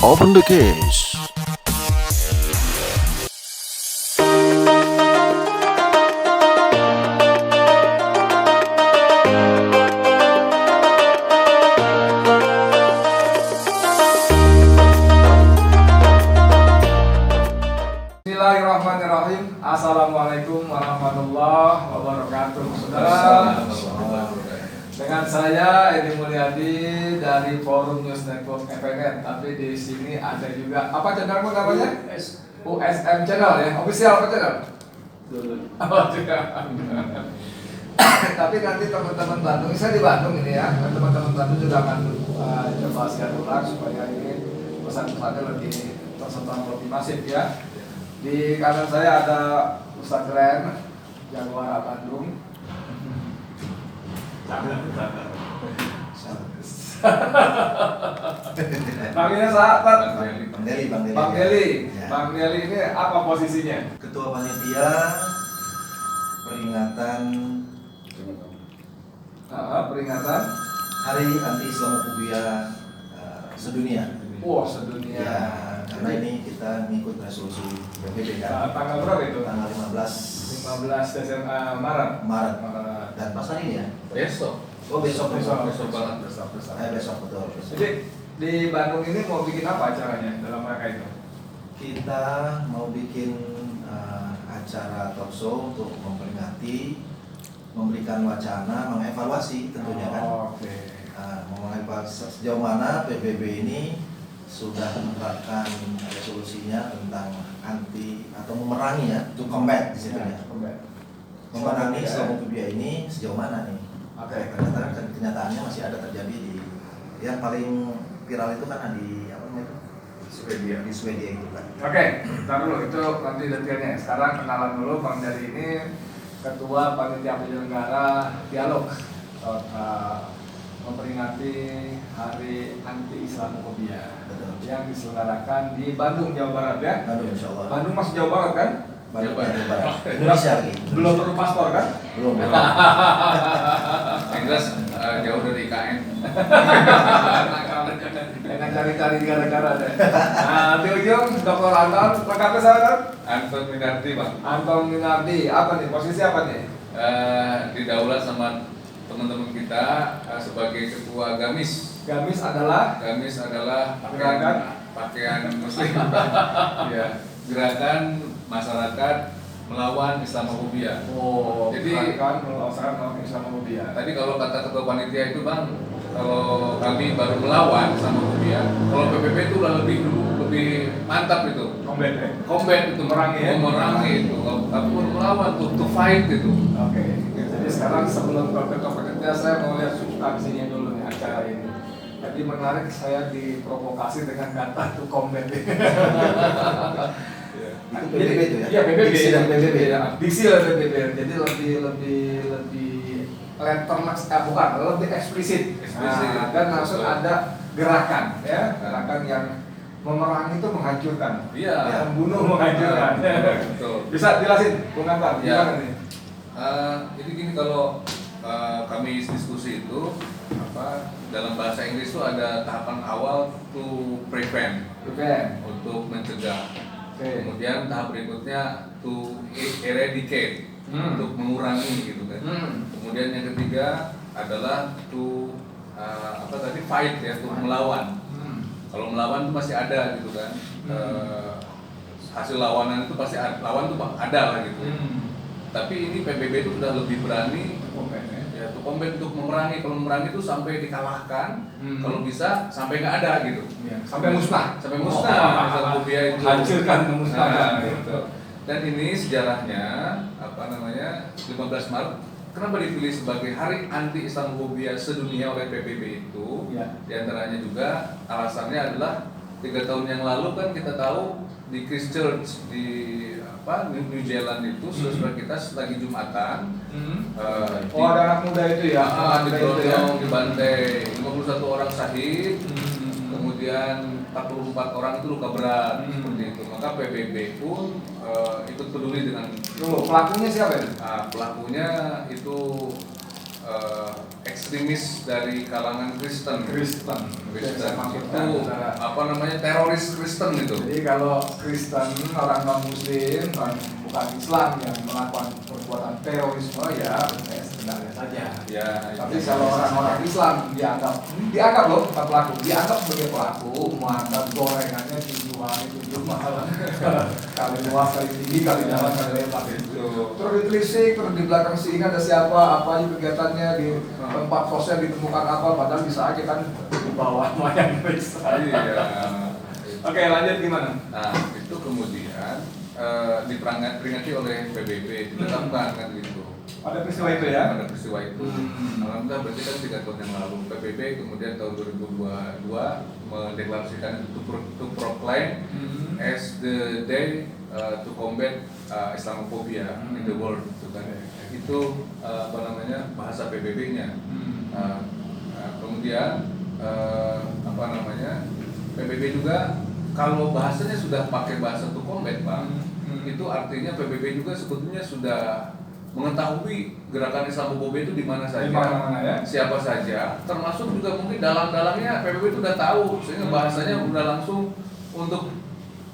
Open the case. Bismillahirrahmanirrahim. Assalamualaikum warahmatullahi wabarakatuh. Saudara, dengan saya Edi Mulyadi dari Forum News Network FNN. Tapi di sini ada juga apa channel namanya? USM Channel ya, official apa channel? Oh, tidak. Tapi nanti teman-teman Bandung, saya di Bandung ini ya, teman-teman Bandung juga akan coba share ulang supaya ini pesan-pesannya lebih tersebar lebih masif ya. Di kanan saya ada Ustadz Glenn, Jaguara Bandung. Panggilnya sahabat. Bang Deli. Ya. Bang Deli ini apa posisinya? Ketua Panitia peringatan Peringatan. Hari Anti Islamophobia sedunia. Wah, sedunia. Ya, karena ini kita mengikut resolusi PBB kan. Tanggal berapa itu? Tanggal 15 Desember Maret. Maret. Dan pas hari ini ya? Besok. Oh besok Besok. Besok betul. Jadi di Bandung ini mau bikin apa acaranya dalam rangka itu? Kita mau bikin acara talk show untuk memperingati, memberikan wacana, mengevaluasi tentunya kan. Oke. Mengevaluasi sejauh mana PBB ini sudah menerapkan resolusinya tentang anti atau memerangi ya, to combat di situ ya. Memerangi Islamophobia ini sejauh mana nih? Oke. Ternyata kenyataannya masih ada terjadi di yang paling viral itu kan di apa namanya itu? Di Swedia itu kan. Oke, ntar dulu itu nanti detailnya. Sekarang kenalan dulu Bang Dari ini Ketua Panitia Penyelenggara Dialog memperingati Hari Anti Islamophobia Betul. yang diselenggarakan di Bandung, Jawa Barat ya. Bandung insya Allah. Bandung masih Jawa Barat kan? Bandung Jawa Jawa Barat. Indonesia lagi. Belum perlu paspor kan? Belum. Yang jelas jauh dari IKN. Jangan cari-cari gara-gara deh. Nah, di ujung Dr. Anton, lengkapnya saya kan? Anton Minardi, Bang. Anton Minardi, apa nih? Posisi apa nih? Didaulat sama teman-teman kita sebagai ketua Gamis. Gamis adalah pakaian muslim. Ya, gerakan masyarakat melawan Islamophobia. Oh, Jadi- kan melaksanakan Islamophobia. Tadi kalau kata ketua panitia itu, Bang, kalau kami baru melawan Islamophobia, kalau PBB itu udah lebih mantap itu. Combat itu Memerangi ya? memerangi itu. Kalau tapi baru melawan to fight itu. Oke. Jadi sekarang sebelum ke panitia saya mau lihat substansinya dulu nih acara ini. Jadi menarik saya diprovokasi dengan kata to combat. Itu PBB itu ya? Iya, PBB. Diksi dan PBB. Ya, diksi dan PBB. Jadi lebih letterless, bukan, lebih eksplisit. Eksplisit. Nah, dan langsung ada gerakan ya, gerakan yang memerangi itu menghancurkan. Iya. Membunuh menghancurkan. Betul. Bisa jelasin, Bung Anton, Ya. gimana nih? Jadi gini, kalau kami diskusi itu dalam bahasa Inggris itu ada tahapan awal to prevent, untuk mencegah. Oke. Kemudian tahap berikutnya to eradicate, untuk mengurangi gitu kan. Kemudian yang ketiga adalah to fight ya, untuk melawan. Kalau melawan itu pasti ada gitu kan. Hasil lawanan itu pasti lawan itu ada lah gitu. Tapi ini PBB itu sudah lebih berani ya, to combat, untuk memerangi. Kalau memerangi itu sampai dikalahkan, kalau bisa sampai nggak ada gitu. Ya, sampai musnah. Sampai musnah. Islamophobia itu Hancurkan, memusnahkan. Nah, gitu. Dan ini sejarahnya 15 Maret. Kenapa dipilih sebagai Hari Anti Islamophobia sedunia oleh PBB itu? Ya. Di antaranya juga alasannya adalah 3 tahun yang lalu kan kita tahu di Christchurch di New Zealand itu saudara kita lagi Jumatan. Oh, ada anak muda itu ya? Di Brondong, dibantai, 51 orang syahid, kemudian 44 orang itu luka berat, seperti itu. Maka PBB pun ikut peduli dengan Tunggu, pelakunya siapa itu? pelakunya itu ekstremis dari kalangan Kristen. Kristen. Kristen Maksudkan, itu saudara. apa namanya, teroris Kristen itu. Jadi kalau Kristen, orang non Muslim, orang bukan Islam yang melakukan perbuatan terorisme ya sebenarnya saja. Ya. Tapi kalau orang-orang Islam dianggap loh bukan pelaku, dianggap sebagai pelaku, maka gorengannya tujuh mahal, kali luas, kali tinggi, kali dalam, kali lebar itu. Terus ditelisik, terus di belakang sini ada siapa, apa aja kegiatannya, di tempat kosnya ditemukan apa, padahal bisa aja kan di bawah mayat periksa. Iya. Oke, lanjut gimana? Nah, itu kemudian diperingati oleh PBB, ditetapkan kan gitu. Ada peristiwa itu ya? Ada peristiwa itu. Alhamdulillah berarti kan 3 tahun yang lalu PBB kemudian tahun 2022 mendeklarasikan itu to proclaim as the day to combat Islamophobia in the world gitu kan. Itu apa namanya, bahasa PBB-nya. Kemudian apa namanya, PBB juga kalau bahasanya sudah pakai bahasa to combat, Bang, itu artinya PBB juga sebetulnya sudah mengetahui gerakan Islamophobia itu di mana saja, ya? siapa saja, termasuk juga mungkin dalang-dalangnya PBB itu udah tahu, sehingga bahasanya udah langsung untuk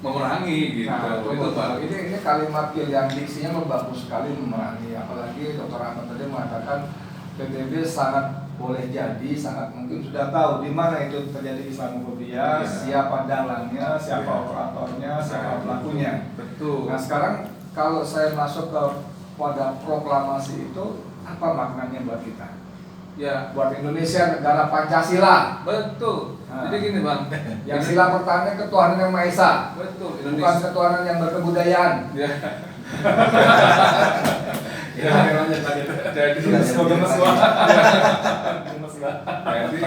memerangi gitu. Nah, itu Pak. Ini kalimat yang diksinya bagus sekali, memerangi. Apalagi Dr. Ahmad tadi mengatakan PBB sangat boleh jadi, sangat mungkin sudah tahu di mana itu terjadi Islamophobia, siapa dalangnya, siapa operatornya, siapa pelakunya. Betul. Nah sekarang kalau saya masuk pada proklamasi itu, apa maknanya buat kita? Ya, Buat Indonesia negara Pancasila. betul. Nah. Jadi gini Bang, Yang sila pertama ketuhanan yang Maha Esa, betul. bukan Indonesia. ketuhanan yang berkebudayaan. Ya. Lanjut. Jadi Semoga Jadi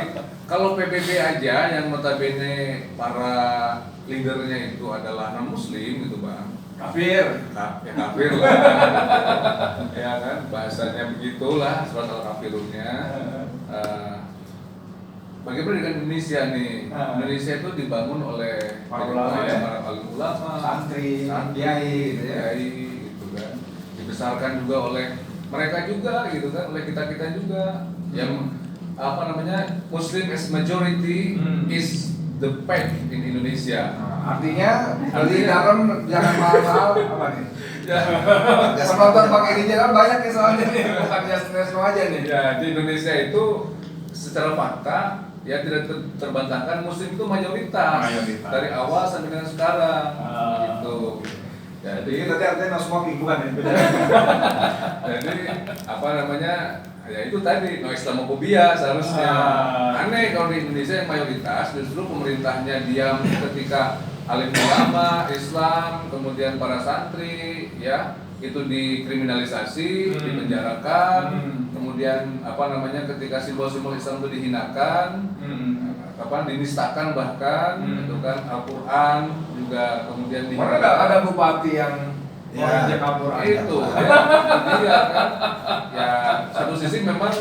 kalau PBB aja yang notabene para leadernya itu adalah non Muslim gitu Bang, kafir. ya kafir lah, ya kan bahasanya begitulah surat al-kafirunnya. Bagaimana dengan Indonesia nih? Indonesia itu dibangun oleh Para ulama, ya? para ulama, Santri, kiai, kiai, gitu kan. Dibesarkan juga oleh mereka juga, gitu kan, oleh kita juga yang apa namanya, Muslim as majority is the fact in Indonesia. Artinya beli dalam jangan mahal-mahal apa nih? Ya, Penonton pakai digital banyak nih soalnya nih, bukan Yasnesmo aja nih. ya di Indonesia itu secara fakta ya tidak terbantahkan Muslim itu mayoritas. Dari awal sampai dengan sekarang, gitu. Jadi tadi artinya no smoking bukan ya? Jadi apa namanya, ya itu tadi no Islamophobia seharusnya. Aneh kalau di Indonesia yang mayoritas justru pemerintahnya diam ketika alim ulama Islam, kemudian para santri ya itu dikriminalisasi, dipenjarakan, kemudian apa namanya, ketika simbol-simbol Islam itu dihinakan, dinistakan bahkan, itu kan Al-Quran juga kemudian Mana ada bupati yang mengajak Al-Quran itu ya kan, ya satu sisi memang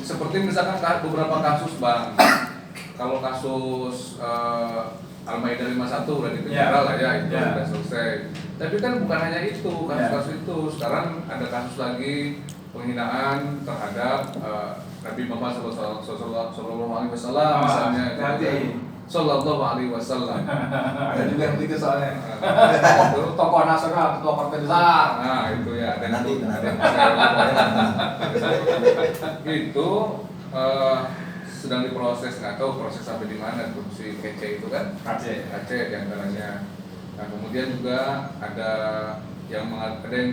seperti misalkan beberapa kasus Bang, kalau kasus Al-Maidah 51 udah dipenjara lah ya, itu udah selesai. Tapi kan bukan hanya itu, kasus-kasus itu. Sekarang ada kasus lagi penghinaan terhadap Nabi Muhammad Sallallahu Alaihi Wasallam misalnya. Sallallahu Alaihi Wasallam. Ada juga yang begitu soalnya. Tokoh nasional, ketua partai besar. Nah itu ya. Dan Nanti. itu sedang diproses, nggak tahu proses sampai di mana tuh si KC itu kan, KC diantaranya. Nah kemudian juga ada yang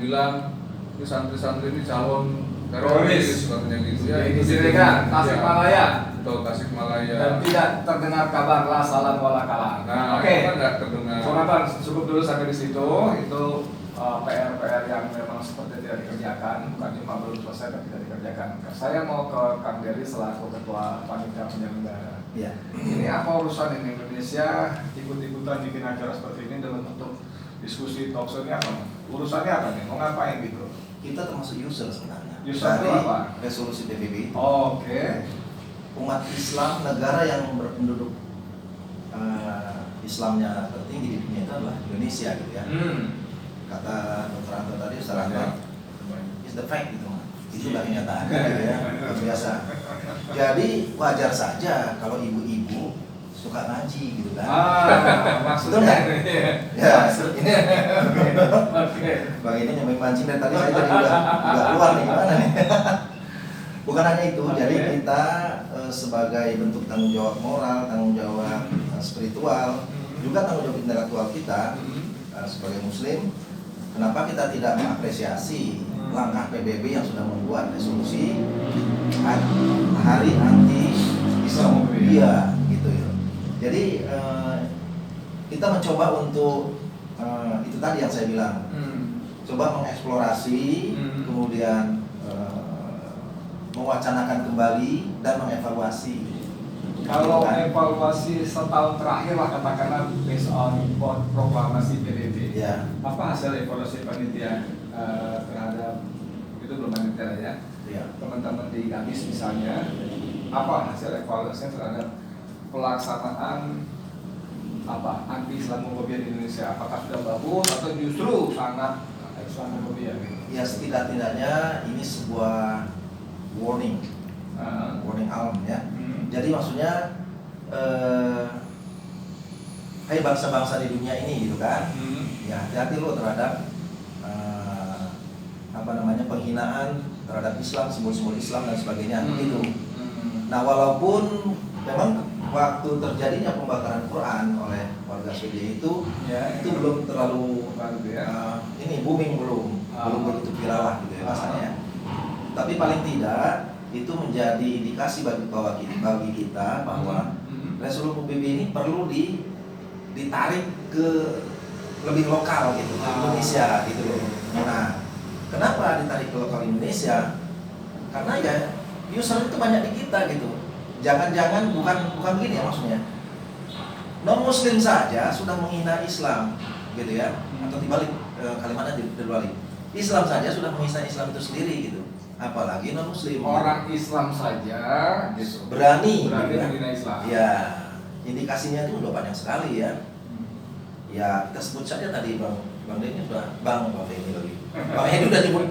bilang ini santri-santri ini calon teroris katanya gitu ya. Di Sirikan, Tasikmalaya. Atau Tasikmalaya. Dan tidak terdengar kabar la salam wala kalam. Nah, Oke. itu kan nggak terdengar. Jonathan, cukup dulu sampai di situ. Itu PR yang memang seperti tidak dikerjakan, bukan cuma belum selesai tapi tidak dikerjakan. Saya mau ke Kang Dery selaku ketua panitia penyelenggara. Iya. Ini apa urusan ini Indonesia ikut-ikutan bikin acara seperti ini dalam bentuk diskusi talk show ini apa? Urusannya apa nih? Mau ngapain gitu? Kita termasuk user sebenarnya. User itu dari apa? resolusi PBB. Oke. Umat Islam, negara yang berpenduduk Islamnya tertinggi di dunia itu adalah Indonesia gitu ya. Kata Dr. Anto tadi, Ustaz Anto, is the fact gitu, itulah kenyataan gitu ya, luar biasa. Jadi wajar saja kalau ibu-ibu suka ngaji gitu kan. Maksudnya Betul nggak? Ya, ini Oke. Bang ini nyampe mancing dari tadi saya jadi udah keluar nih, gimana nih? Bukan hanya itu, Oke. jadi kita sebagai bentuk tanggung jawab moral, tanggung jawab spiritual, juga tanggung jawab intelektual kita sebagai muslim. Kenapa kita tidak mengapresiasi langkah PBB yang sudah membuat resolusi hari anti Islamophobia gitu ya. Jadi kita mencoba untuk itu tadi yang saya bilang, coba mengeksplorasi, kemudian mewacanakan kembali dan mengevaluasi. Kalau evaluasi setahun terakhir lah katakanlah based on proklamasi PBB, Ya. apa hasil evaluasi panitia terhadap itu belum panitia ya? Ya. Teman-teman di GAMIS misalnya, apa hasil evaluasinya terhadap pelaksanaan anti Islamophobia di Indonesia? Apakah sudah bagus atau justru sangat Islamophobia? Ya setidak-tidaknya ini sebuah warning alam ya. Jadi maksudnya hai bangsa-bangsa di dunia ini gitu kan, ya hati-hati lo terhadap penghinaan terhadap Islam, simbol-simbol Islam dan sebagainya begitu. Nah walaupun memang waktu terjadinya pembakaran Quran oleh warga Swedia itu belum terlalu ini booming belum begitu viral lah gitu ya rasanya. Tapi paling tidak itu menjadi indikasi bagi kita bahwa resolusi PBB ini perlu ditarik ke lebih lokal gitu, ke Indonesia gitu loh. Nah, kenapa ditarik ke lokal Indonesia? Karena ya user itu banyak di kita gitu. Jangan-jangan bukan begini ya maksudnya. Non Muslim saja sudah menghina Islam gitu ya, atau dibalik kalimatnya dibalik. Islam saja sudah menghina Islam itu sendiri gitu. Apalagi non Muslim. Orang Islam saja gitu. berani menghina Islam. Ya, indikasinya itu udah banyak sekali ya. Ya kita sebut saja tadi Bang Denny sudah Bang Denny lagi. Bang Hedi udah nyebut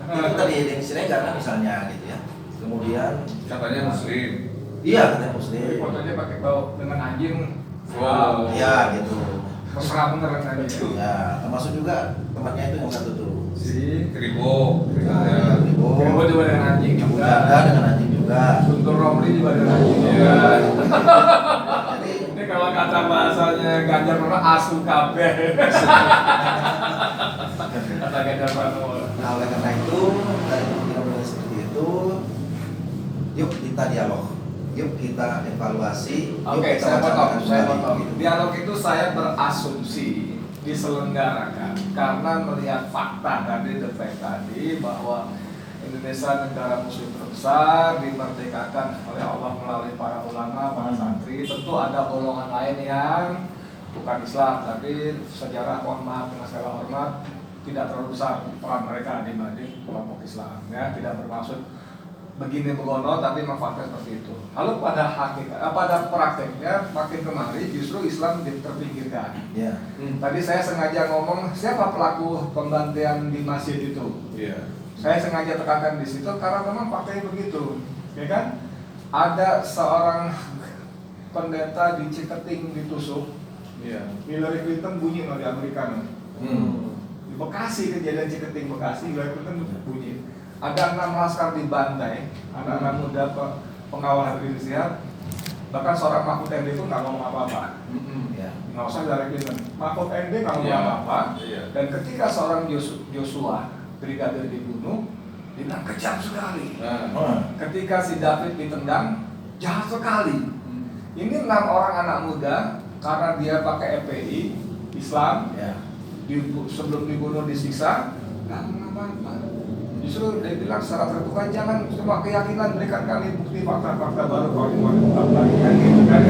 itu tadi Denny Siregar kan misalnya gitu ya. Kemudian Katanya muslim. iya katanya muslim. Fotonya pakai bau dengan anjing. Wow. Ya gitu. Mesra bener kan itu. Ya termasuk juga temannya itu yang satu tuh. Si Kribo. Nah, Kribo juga dengan anjing Abu juga. Janda dengan anjing juga. Guntur Romli juga dengan anjing juga. Jadi Ini kalau kata bahasanya Ganjar Pranowo asu kabeh. Kata Ganjar Pranowo. nah oleh karena itu dari pemikiran seperti itu, yuk kita dialog, yuk kita evaluasi. Yuk Oke, kita saya wacanakan potong. kembali, gitu. Dialog itu saya berasumsi diselenggarakan karena melihat fakta tadi, the fact tadi bahwa Indonesia negara muslim terbesar dimerdekakan oleh Allah melalui para ulama, para santri. Tentu ada golongan lain yang bukan Islam, tapi sejarah mohon maaf dengan segala hormat tidak terlalu besar peran mereka dibanding kelompok Islam. Ya, tidak bermaksud begini begono, tapi manfaatnya seperti itu. Lalu pada prakteknya makin kemari justru Islam terpinggirkan. Ya. Tadi saya sengaja ngomong siapa pelaku pembantian di masjid itu. Iya. Saya sengaja tekankan di situ karena memang faktanya begitu, ya kan? Ada seorang pendeta di Ciketing ditusuk. Iya. Hillary Clinton bunyi di Amerika. Di Bekasi kejadian Ciketing Bekasi, Hillary Clinton bunyi. Ada 6 laskar dibantai, anak-anak muda pengawal Habib Rizik. Bahkan seorang Mahfud MD itu nggak ngomong apa-apa. Ya. Nggak usah Hillary Clinton. Mahfud MD nggak ngomong Iya. apa-apa. Iya. Dan ketika seorang Joshua brigadir dibunuh, dia kejam sekali. Ketika si David ditendang, jahat sekali. Ini 6 orang anak muda karena dia pakai FPI Islam, Ya. sebelum dibunuh disiksa, nggak mengapa-apa. Justru dia bilang secara terbuka, jangan cuma keyakinan, berikan kami bukti fakta-fakta baru kalau mau kan gitu kan.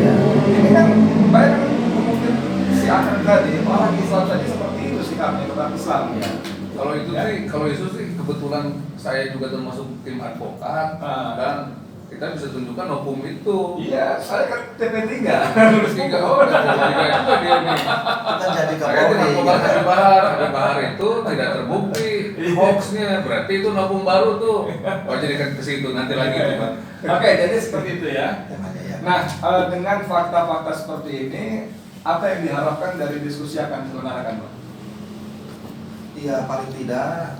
Ini kan bayangkan mungkin si akan tadi orang Islam tadi seperti itu sikapnya tentang Islam. Ya. Kalau itu sih kebetulan saya juga termasuk tim advokat dan kita bisa tunjukkan hukum itu. Iya, saya kan TP3. Terus tiga juga dia nih. Kita jadi Saya Kapolri. tidak membahas Habib Bahar itu tidak terbukti. hoaxnya berarti itu nabung baru tuh. Oh jadi ke situ nanti lagi tuh Pak. Oke, jadi seperti itu ya. Temanya ya. Nah, dengan fakta-fakta seperti ini, apa yang diharapkan dari diskusi akan diselenggarakan, Pak? Ya paling tidak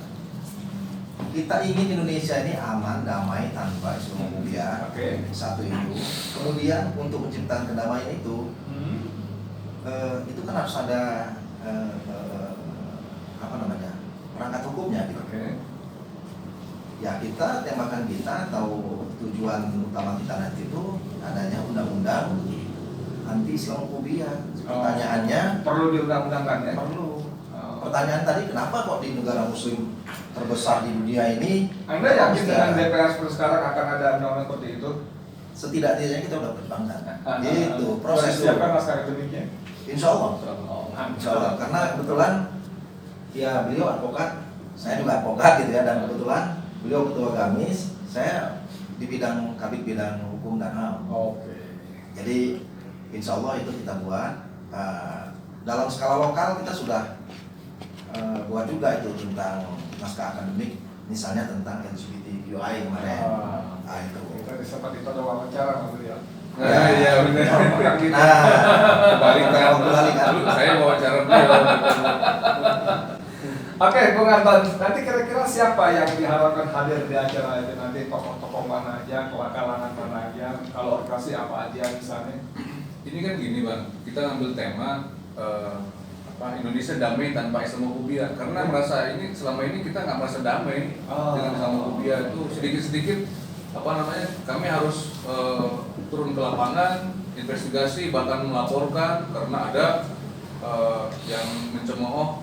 kita ingin Indonesia ini aman, damai, tanpa Islamophobia. Oke. Satu itu. Kemudian untuk menciptakan kedamaian itu kan harus ada apa namanya, perangkat hukumnya gitu. Oke. Ya kita tembakan kita atau tujuan utama kita nanti itu adanya undang-undang anti Islamophobia. Pertanyaannya Perlu diundang-undangkan ya? perlu. Oh. Pertanyaan tadi kenapa kok di negara Muslim terbesar di dunia ini? Anda yakin dengan DPR seperti sekarang akan ada undang-undang seperti itu? Setidaknya kita udah pertimbangkan. Itu Sudah proses disiapkan dulu. naskah akademiknya? Insya Allah. Oh, Insya Allah. Karena kebetulan ya beliau advokat, saya juga advokat gitu ya, dan kebetulan beliau ketua Gamis, saya di bidang kabit bidang hukum dan HAM. Oke. Jadi insya Allah itu kita buat. Dalam skala lokal kita sudah buat juga itu tentang naskah akademik, misalnya tentang LGBTQI kemarin. Nah itu. Kita sempat itu ada wawancara sama beliau. Nah, iya benar. Nah, Kembali kan. Saya wawancara beliau. Oke, Bung Anton, nanti kira-kira siapa yang diharapkan hadir di acara itu nanti, tokoh-tokoh mana aja, kalangan mana aja, kalau organisasi apa aja misalnya? Ini kan gini Bang, kita ngambil tema Indonesia damai tanpa Islamophobia karena merasa ini selama ini kita nggak merasa damai dengan Islamophobia. Itu sedikit-sedikit kami harus turun ke lapangan, investigasi, bahkan melaporkan karena ada yang mencemooh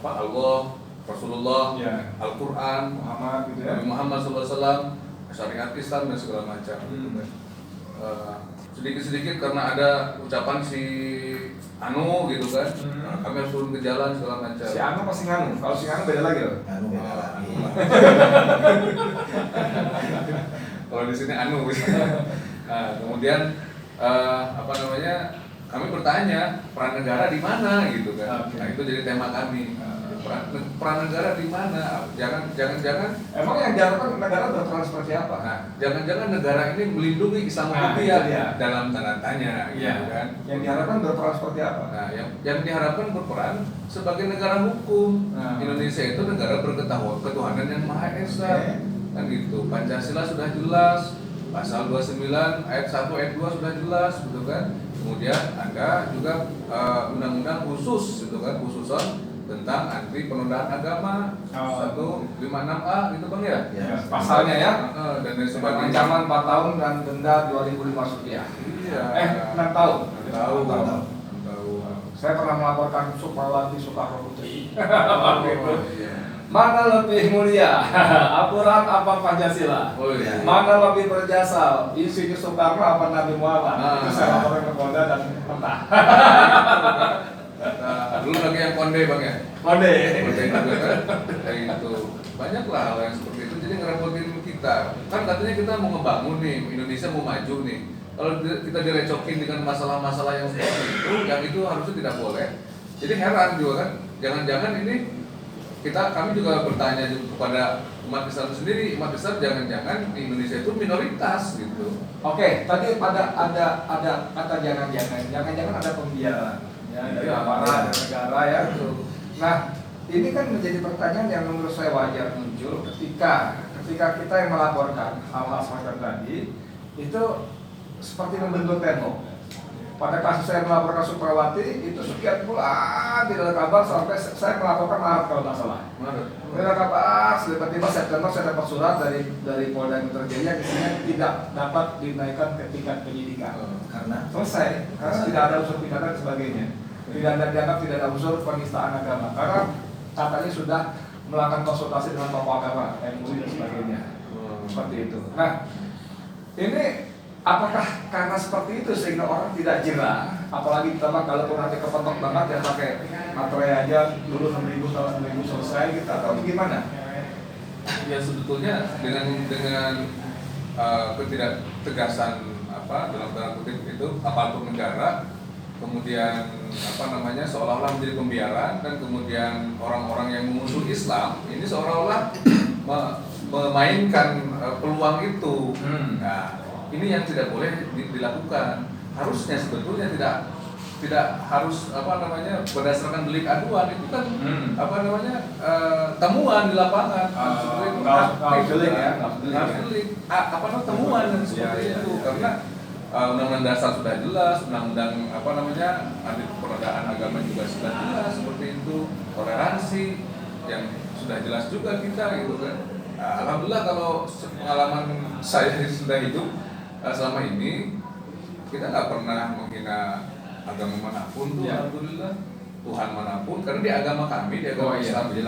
Allah, Rasulullah, Ya. Al-Quran, Muhammad gitu ya. Nabi Muhammad SAW, syariat Islam dan segala macam. Sedikit-sedikit karena ada ucapan si Anu gitu kan, nah, kami harus turun ke jalan segala macam. Si Anu pasti Nganu, kalau si Nganu beda lagi loh. Anu beda lagi. Kalau di sini Anu. Nah, kemudian kami bertanya peran negara di mana gitu kan. Oke. Nah itu jadi tema kami. Peran negara di mana? Jangan. Emang yang diharapkan negara berperan seperti apa? Nah, jangan-jangan negara ini melindungi Islamophobia dalam tanda tanya, gitu kan? Yang diharapkan berperan seperti apa? Nah, yang diharapkan berperan sebagai negara hukum. Nah. Indonesia itu negara berketuhanan yang Maha Esa, kan gitu. Pancasila sudah jelas, pasal 29 ayat 1 ayat 2 sudah jelas, gitu kan? Kemudian ada juga undang-undang khusus, gitu kan? Khususan tentang anti penodaan agama 156A gitu Bang ya? Ya. Pasalnya ya. Dan lain sebagainya. Ancaman 4 tahun dan denda 2.500 rupiah. Iya. 6 tahun. 6 tahun. Saya pernah melaporkan Sukmawati Soekarno Putri. Gitu. Mana lebih mulia, aturan apa Pancasila? Oh iya. Mana lebih berjasa, Insinyur Soekarno apa Nabi Muhammad? Itu saya laporkan ke Polda dan mentah. Nah, dulu lagi yang konde Bang ya? Konde juga kan? Kayak gitu. Banyak lah hal yang seperti itu, jadi ngerepotin kita. Kan katanya kita mau ngebangun nih, Indonesia mau maju nih. Kalau kita direcokin dengan masalah-masalah yang seperti itu, yang itu harusnya tidak boleh. Jadi heran juga kan, jangan-jangan ini kami juga bertanya kepada umat Islam sendiri, umat Islam jangan-jangan di Indonesia itu minoritas gitu. Oke, tadi ada kata jangan-jangan ada pembiaran ya dari aparat dan negara ya. Nah, ini kan menjadi pertanyaan yang menurut saya wajar muncul ketika kita yang melaporkan hal-hal semacam tadi itu seperti membentuk tembok. Pada kasus saya melaporkan Sukmawati itu sekian bulan tidak ada kabar sampai saya melaporkan Maret kalau nggak salah. Tidak ada kabar, tiba-tiba September saya dapat surat dari Polda Metro Jaya isinya tidak dapat dinaikkan ke tingkat penyidikan. Karena Selesai, karena tidak ada unsur pidana dan sebagainya. Dianggap tidak ada unsur penistaan agama karena katanya sudah melakukan konsultasi dengan tokoh agama, MUI dan sebagainya. Seperti itu. Nah, ini apakah karena seperti itu sehingga orang tidak jerah? Apalagi ditambah kalaupun nanti kepentok banget ya pakai materai aja dulu 6.000 tahun 6.000 selesai gitu atau gimana? Ya sebetulnya dengan ketidaktegasan dalam tanda kutip itu aparatur negara kemudian apa namanya seolah-olah menjadi pembiaran, dan kemudian orang-orang yang mengusung Islam ini seolah-olah memainkan peluang itu. Nah, ini yang tidak boleh dilakukan. Harusnya sebetulnya tidak harus apa namanya berdasarkan delik aduan, itu kan apa namanya temuan di lapangan. Delik ya, apa namanya temuan dan seperti itu. Karena undang-undang dasar sudah jelas, undang-undang apa namanya anti penodaan agama juga sudah jelas seperti itu, toleransi yang sudah jelas juga kita gitu kan. Alhamdulillah kalau pengalaman saya sudah hidup selama ini, kita nggak pernah menghina agama manapun tuh, alhamdulillah, Tuhan manapun, karena di agama kami, di agama Islam itu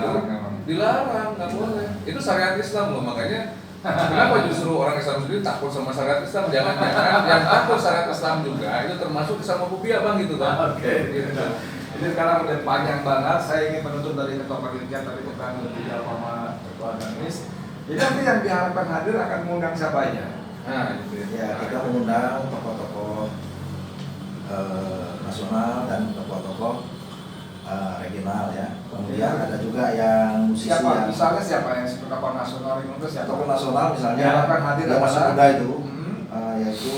dilarang, nggak boleh. Itu syariat Islam loh, makanya kenapa justru orang Islam sendiri takut sama syariat Islam? Jangan-jangan yang takut syariat Islam juga itu termasuk Islamophobia bang gitu kan? Oke. Gitu. Ini sekarang udah panjang banget. Saya ingin menuntut dari ketua panitia tadi bukan berbicara sama ketua Danis. Jadi nanti yang diharapkan hadir akan mengundang siapa aja? Nah, gitu Ya, kita mengundang tokoh-tokoh nasional dan tokoh-tokoh regional ya. Kemudian ada juga yang musisi Siapa? yang Misalnya siapa yang tokoh nasional itu siapa? tokoh nasional misalnya Diharapkan hadir yang masih adalah- muda itu yaitu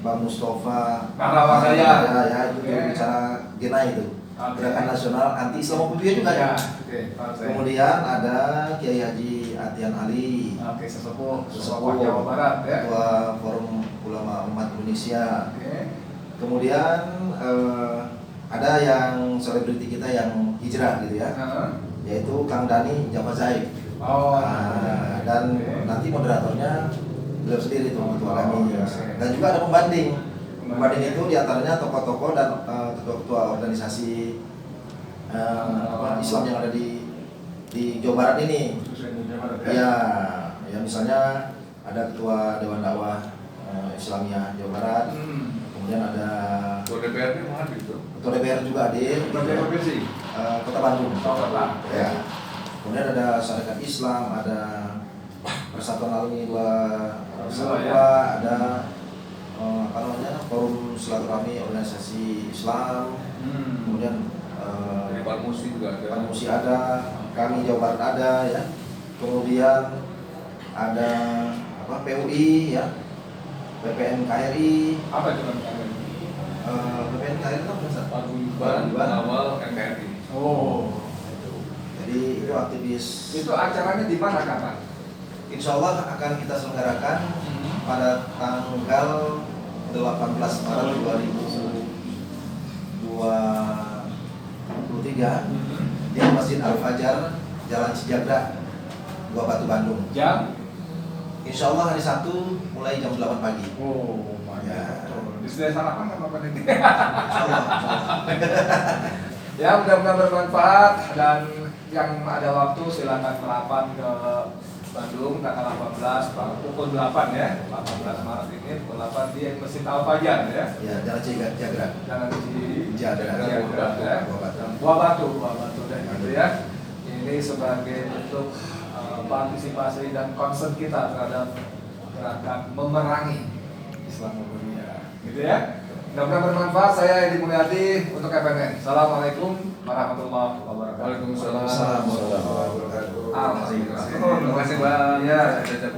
Bang Mustafa Karawakaya. ya itu bicara GENA itu. Gerakan Nasional Anti Islamophobia juga ya. Kemudian ada Kiai Haji Atian Ali, Oke, sesepuh sesepuh Jawa Barat ya. Ketua Forum Ulama Umat Indonesia. Oke. Kemudian ada yang selebriti kita yang hijrah gitu ya, yaitu Kang Dani Java Zaid. Oh. Dan Oke. nanti moderatornya beliau sendiri tuh ketua kami. Oke. Dan juga ada pembanding. Pembanding itu diantaranya tokoh-tokoh dan ketua-ketua organisasi Islam yang ada di Jawa Barat ini. Ya, ya misalnya ada ketua Dewan Dakwah Islamiyah Jawa Barat. Kemudian ada Ketua DPRD mau hadir tuh. ketua DPR juga hadir. Provinsi. Kota Bandung. Kota. Ya. Kemudian ada Syarikat Islam, ada Persatuan Alumni Dua, ada apa namanya Forum Silaturahmi Organisasi Islam. Kemudian Dari Parmusi juga ada. Parmusi ada, kami Jawa Barat ada ya. Kemudian ada apa PUI ya, PPN KRI. Apa itu namanya? PPN KRI itu apa? Paguyuban Awal NKRI. Oh. Jadi itu aktivis. Itu acaranya di mana kapan? Insya Allah akan kita selenggarakan pada tanggal 18 Maret 2023 di Masjid Al-Fajar, Jalan Cijagra, Gua Batu, Bandung. Jam? Insya Allah hari Sabtu mulai jam 8 pagi. Oh, Ya. Disediakan sarapan kan apa ini? Insya Allah, insya Allah. Ya, mudah-mudahan bermanfaat, dan yang ada waktu silakan merapat ke Bandung tanggal 18 pukul 8 ya, 18 Maret ini pukul 8 di Masjid Al-Fajar ya. Ya, Jalan Cijagra. Jangan di Cijagra. Buah Batu dan gitu ya. Ini sebagai bentuk partisipasi dan concern kita terhadap gerakan memerangi Islamophobia, gitu ya. Mudah-mudahan bermanfaat. Saya Edi Mulyadi untuk FNN. Assalamualaikum warahmatullahi wabarakatuh. Waalaikumsalam Assalamualaikum warahmatullahi wabarakatuh. Alhamdulillah. Terima kasih Bang. Ya. Saya